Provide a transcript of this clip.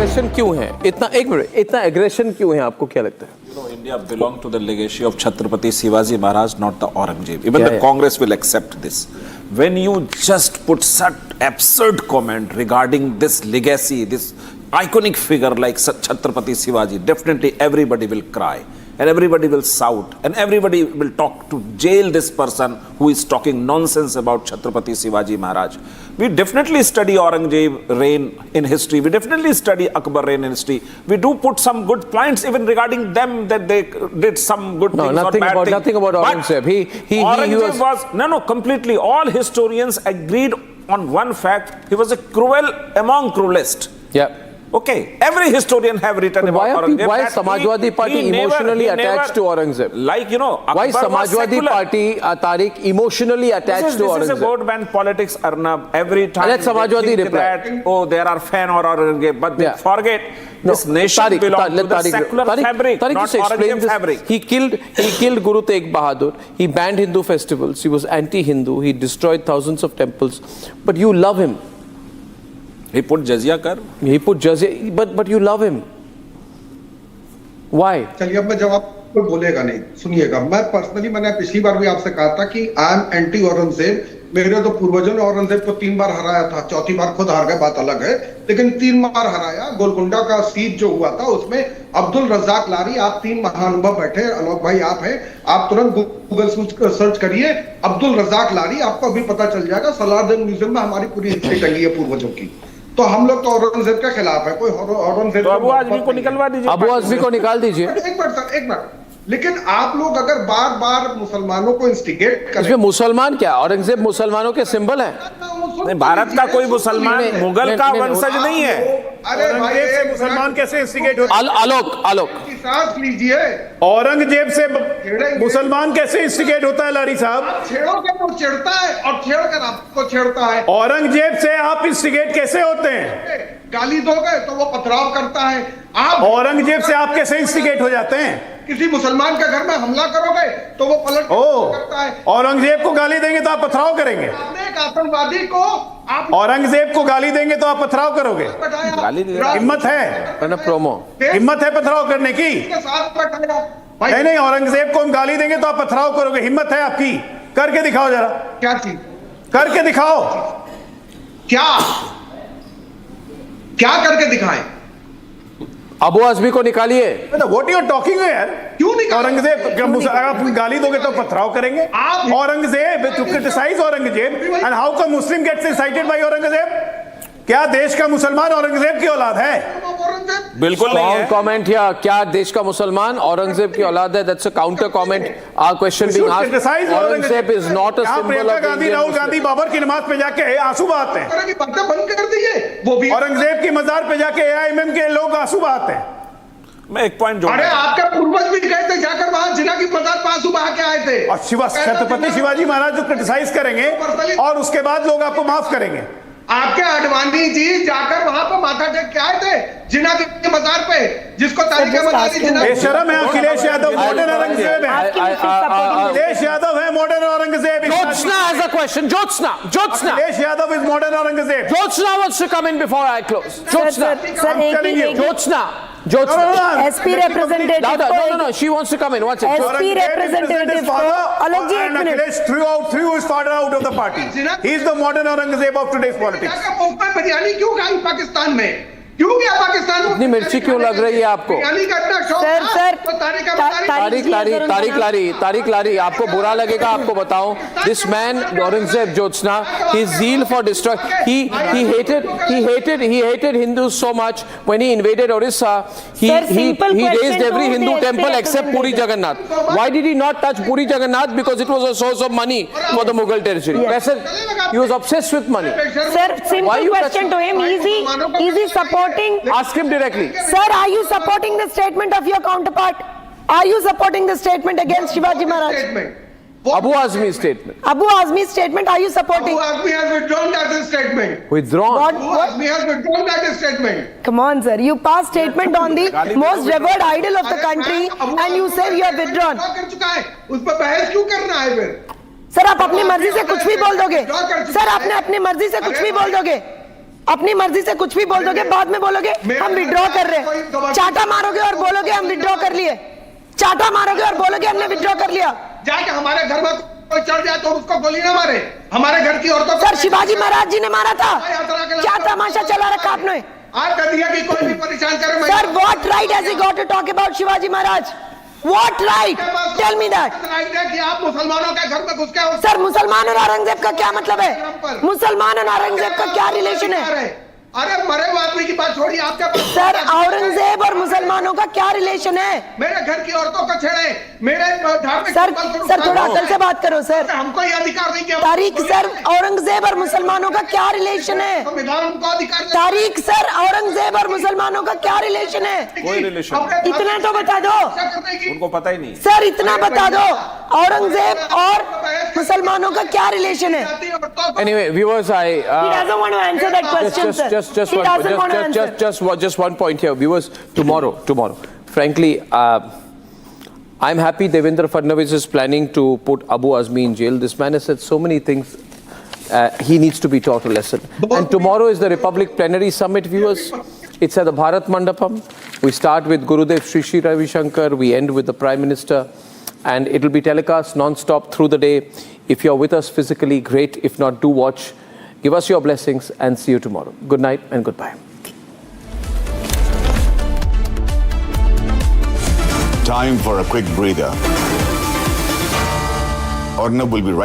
Aggression क्यों है? इतना, एक मिनट, इतना एग्रेशन क्यों है, आपको क्या लगता है? You know, India belonged to the legacy of Chhatrapati Shivaji Maharaj, not the Aurangzeb. Even the Congress will accept this. When you just put such absurd comment regarding this legacy, this iconic figure like Chhatrapati Shivaji, definitely everybody will cry. And everybody will shout, and everybody will talk to jail this person who is talking nonsense about Chhatrapati Shivaji Maharaj. We definitely study Aurangzeb reign in history. We definitely study Akbar reign in history. We do put some good points even regarding them, that they did some good things or bad things. Nothing about Aurangzeb. Aurangzeb was no, completely. All historians agreed on one fact: he was a cruel among cruelest. Yeah. Okay, every historian have written about Aurangzeb. Why is Samajwadi Party emotionally attached to Aurangzeb? Like, you know, why is Samajwadi Party, Tariq, emotionally attached to Aurangzeb? This is a board band politics, Arnab. Every time let Samajwadi reply. That, oh, there are fan or Aurangzeb, but they forget this nation belongs to the secular fabric, not Aurangzeb fabric. He killed Guru Tegh Bahadur. He banned Hindu festivals. He was anti-Hindu. He destroyed thousands of temples. But you love him. He put jizya kar. He put jizya, but you love him. Why? चलिए अब मैं जवाब कोई बोलेगा नहीं, सुनिएगा। मैं personally, मैंने पिछली बार भी आपसे कहा था कि आई एम एंटी औरंगजेब। मेरे तो पूर्वजों ने औरंगजेब को 3 बार हराया था, चौथी बार खुद हार गए, बात अलग है, लेकिन 3 बार हराया। गोलकुंडा का सीट जो हुआ था उसमें अब्दुल रज्जाक लारी, आप 3 महानुभव बैठे, आलोक भाई आप हैं, आप तुरंत गूगल सर्च करिए अब्दुल रज्जाक लारी, आपको अभी पता चल जाएगा। सलाहुद्दीन म्यूजियम में हमारी पूरी हिस्ट्री टंगी है पूर्वजों की। तो हम लोग तो औरंगजेब के खिलाफ है, कोई औरंगजेब, तो अबू आजमी को निकलवा दीजिए, अबू आजमी को निकाल दीजिए। एक बार सर, एक बार। लेकिन आप लोग अगर बार बार मुसलमानों को इंस्टिगेट करें, इसमें मुसलमान क्या, औरंगजेब मुसलमानों के सिंबल है? नहीं, भारत का कोई मुसलमान मुगल का वंशज नहीं है। अरे भाई, से मुसलमान कैसे इंस्टिगेट होते हैं? आलोक सांस लीजिए। औरंगजेब से मुसलमान कैसे इंस्टिगेट होता है लारी साहब? छेड़ोगे तो चिढ़ता है और छेड़कर आपको छेड़ता है। औरंगजेब से आप इंस्टिगेट कैसे होते हैं? गाली दोगे तो वो पथराव करता है। आप औरंगजेब से आप कैसे इंस्टिगेट हो जाते हैं? किसी मुसलमान के घर में हमला करोगे तो वो पलट करता है। औरंगजेब को गाली देंगे तो आप पथराव करेंगे? आपने एक आतंकवादी को, आप औरंगजेब को गाली देंगे तो आप पथराव करोगे? हिम्मत है? प्रोमो हिम्मत है पथराव करने की? नहीं, औरंगजेब को हम गाली देंगे तो आप पथराव करोगे, हिम्मत है आपकी? करके दिखाओ जरा। क्या चीज? करके दिखाओ। क्या करके दिखाएं? अबू आजमी को निकालिए। व्हाट यू आर टॉकिंग यार? क्यों निकाल? औरंगजेब, आप गाली दोगे तो पथराव करेंगे? Aurangzeb, to criticise Aurangzeb, and how come Muslim gets excited by Aurangzeb? क्या देश का मुसलमान औरंगजेब की औलाद है? बिल्कुल नहीं है। कमेंट या क्या देश का मुसलमान औरंगजेब की औलाद है? That's a counter comment. Our question being asked, Aurangzeb is not a symbol of Gandhi, Rahul Gandhi Babur की नमाज पे जाके आंसू बहाते हैं। बंद कर दिए वो भी। औरंगजेब की मजार पे जाके एआईएमएम के लोग आंसू बहाते हैं। मैं एक पॉइंट जोड़, अरे आपके पूर्वज भी गए थे जाकर वहां, जिना की मजार पे आंसू बहा के आए थे। और छत्रपति शिवाजी महाराज जो क्रिटिसाइज करेंगे और उसके बाद लोग आपको माफ करेंगे। आपके अडवाणी जी जाकर वहां पर माथा टेक के आए थे जिना के मजार पे, जिसको बेशरम है अखिलेश यादव, मॉडर्न औरंगजेब है। अखिलेश यादव है modern Aurangzeb. Jyotsna has a question. Jyotsna. Akhilesh Yadav is modern Aurangzeb. Jyotsna wants to come in before I close. Jyotsna. SP representative. No. She wants to come in. What's it? SP representative. Alok ji, एक minute. Akhilesh threw his father out of the party. He is the modern Aurangzeb of today's politics. Biryani क्यों खाई पाकिस्तान में? क्यों गया पाकिस्तान में? इतनी मिर्ची क्यों लग रही है आपको? बिरयानी का इतना शौक था, सर, तो तारिक लारी, आपको बुरा लगेगा, आपको बताऊं, this man Aurangzeb, Jyotsna, his zeal for destroy, he hated Hindus so much when he invaded Orissa. He raised every Hindu temple except Puri Jagannath. Why did he not touch Puri Jagannath? Because it was a source of money for the Mughal territory. He was obsessed with money. Sir, simple question to him. Is he supporting? Ask him directly. Sir, are you supporting the statement of your counterpart? Are you supporting the statement against Shivaji Maharaj? Abu Azmi's statement. Abu Azmi's statement, are you supporting? Abu Azmi has withdrawn that statement. Withdrawn? Abu Azmi has withdrawn that statement. Come on, sir. You pass statement on the most revered idol of the country and you say you have withdrawn. कर चुका है, उस पर बहस क्यों करना है फिर? सर, आप अपनी मर्जी से कुछ भी बोल दोगे? सर, आपने अपनी मर्जी से कुछ भी बोल दोगे? अपनी मर्जी से कुछ भी बोल दोगे, बाद में बोलोगे हम विड्रॉ कर रहे हैं, चाटा मारोगे और बोलोगे हम विड्रॉ कर लिए, चाटा मारोगे और बोलोगे हमने विड्रॉ कर लिया। जाके हमारे घर में कोई चढ़ जाए तो उसको गोली ना मारे, हमारे घर की औरतों को। सर शिवाजी महाराज जी ने मारा था, क्या तमाशा चला रखा आपने? आप कह दिया कि कोई भी परेशान करे मैं- sir what right has he got to talk about Shivaji Maharaj? What right? Tell me that. Right है कि आप मुसलमानों के घर में घुस के हो। सर मुसलमान और औरंगजेब का क्या मतलब है? मुसलमान और औरंगजेब का क्या रिलेशन है? अरे मरे हुए आदमी की बात छोड़िए, आपके पास सर औरंगजेब और मुसलमानों का क्या रिलेशन है? मेरे घर की औरतों को छेड़े, मेरे धार्मिक सर सिंबल को सर थोड़ा नुकसान अकल से बात करो सर। हमको ये अधिकार नहीं किया। तारीख सर औरंगजेब और मुसलमानों का क्या रिलेशन है? संविधान हमको अधिकार देता है। तारीख सर औरंगजेब और मुसलमानों का क्या रिलेशन है? कोई रिलेशन अपने इतना तो बता दो करने की उनको पता ही नहीं। सर, इतना बता दो औरंगजेब और मुसलमानों का क्या रिलेशन है? Anyway, viewers, He doesn't want to answer that question, sir. He doesn't want to answer. just one point here, viewers. Tomorrow. Frankly, I'm happy Devendra Fadnavis is planning to put Abu Azmi in jail. This man has said so many things. He needs to be taught a lesson. And tomorrow is the Republic Plenary Summit, viewers. It's at the Bharat Mandapam. We start with Gurudev Sri Sri Ravi Shankar. We end with the Prime Minister. And it will be telecast non-stop through the day. If you're with us physically, great. If not, do watch. Give us your blessings and see you tomorrow. Good night and goodbye. Time for a quick breather. Arnab will be right